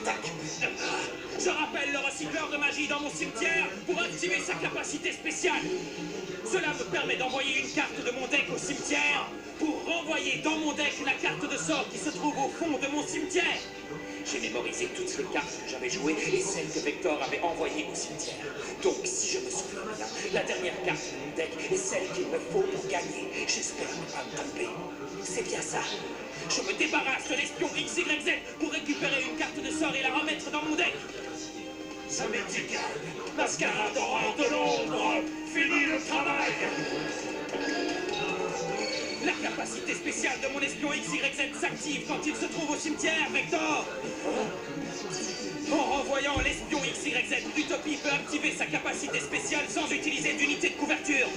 attaque. Je rappelle le recycleur de magie dans mon cimetière pour activer sa capacité spéciale. Cela me permet d'envoyer une carte de mon deck au cimetière pour renvoyer dans mon deck la carte de sort qui se trouve au fond de mon cimetière. J'ai mémorisé toutes les cartes que j'avais jouées et celles que Vector avait envoyées au cimetière. Donc, si je me souviens bien, la dernière carte de mon deck est celle qu'il me faut pour gagner. J'espère ne pas me tromper. C'est bien ça. Je me débarrasse de l'espion XYZ pour récupérer une carte de sort et la remettre dans mon deck. Ça m'est égal. Mascarade horreur de l'ombre. Fini le travail. La capacité spéciale de mon espion XYZ s'active quand il se trouve au cimetière, Vector. En renvoyant l'espion XYZ, Utopie peut activer sa capacité spéciale sans utiliser d'unité de couverture.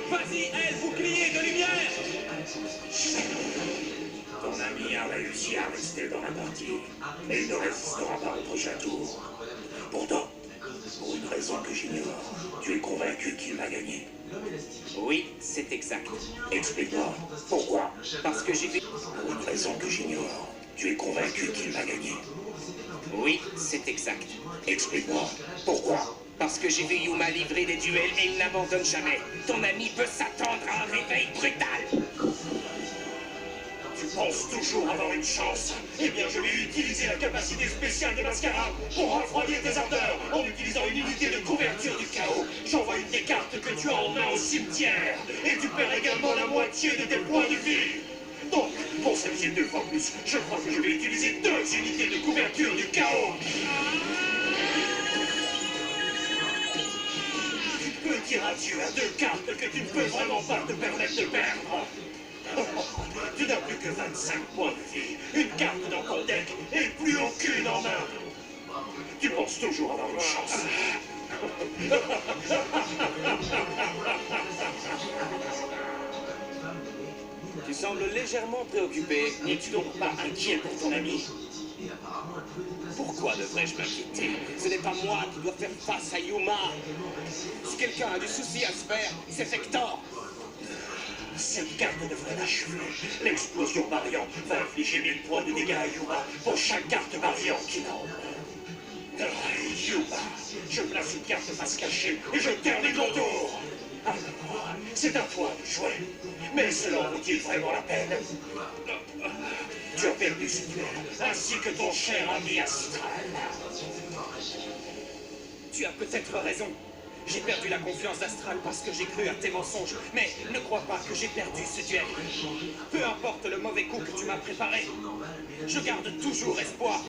Vas-y, elle, bouclier de lumière. Ton ami a réussi à rester dans la partie, mais il ne résistera pas au prochain tour. Pourtant, pour une raison que j'ignore, tu es convaincu qu'il va gagner. Oui, c'est exact. Explique-moi, pourquoi? Parce que j'ai vu... Pour une raison que j'ignore, tu es convaincu qu'il va gagner. Oui, c'est exact. Explique-moi, pourquoi? Parce que j'ai vu Yuma livrer des duels et il n'abandonne jamais. Ton ami peut s'attendre à un réveil brutal. Tu penses toujours avoir une chance? Eh bien, je vais utiliser la capacité spéciale de Mascarade pour refroidir tes ardeurs en utilisant une unité de couverture du chaos. J'envoie une des cartes que tu as en main au cimetière et tu perds également la moitié de tes points de vie. Donc, pour cette deux fois plus, je crois que je vais utiliser 2 unités de couverture du chaos. Tu peux dire adieu à 2 cartes que tu ne peux vraiment pas te permettre de perdre. Tu n'as plus que 25 points de vie, une carte dans ton deck et plus aucune en main. Tu penses toujours avoir une chance. Tu sembles légèrement préoccupé. N'es-tu donc pas inquiet pour ton ami? Pourquoi devrais-je m'inquiéter? Ce n'est pas moi qui dois faire face à Yuma. Si quelqu'un a du souci à se faire, c'est Vector. Cette carte devrait l'achever. L'explosion variant va infliger 1000 points de dégâts à Yuma pour chaque carte variante qu'il a. Yuma, je place une carte face cachée et je termine mon tour. C'est à toi de jouer. Mais cela en vaut-il vraiment la peine? Tu as perdu ce duel, ainsi que ton cher ami Astral. Tu as peut-être raison. J'ai perdu la confiance d'Astral parce que j'ai cru à tes mensonges. Mais ne crois pas que j'ai perdu ce duel. Peu importe le mauvais coup que tu m'as préparé, je garde toujours espoir.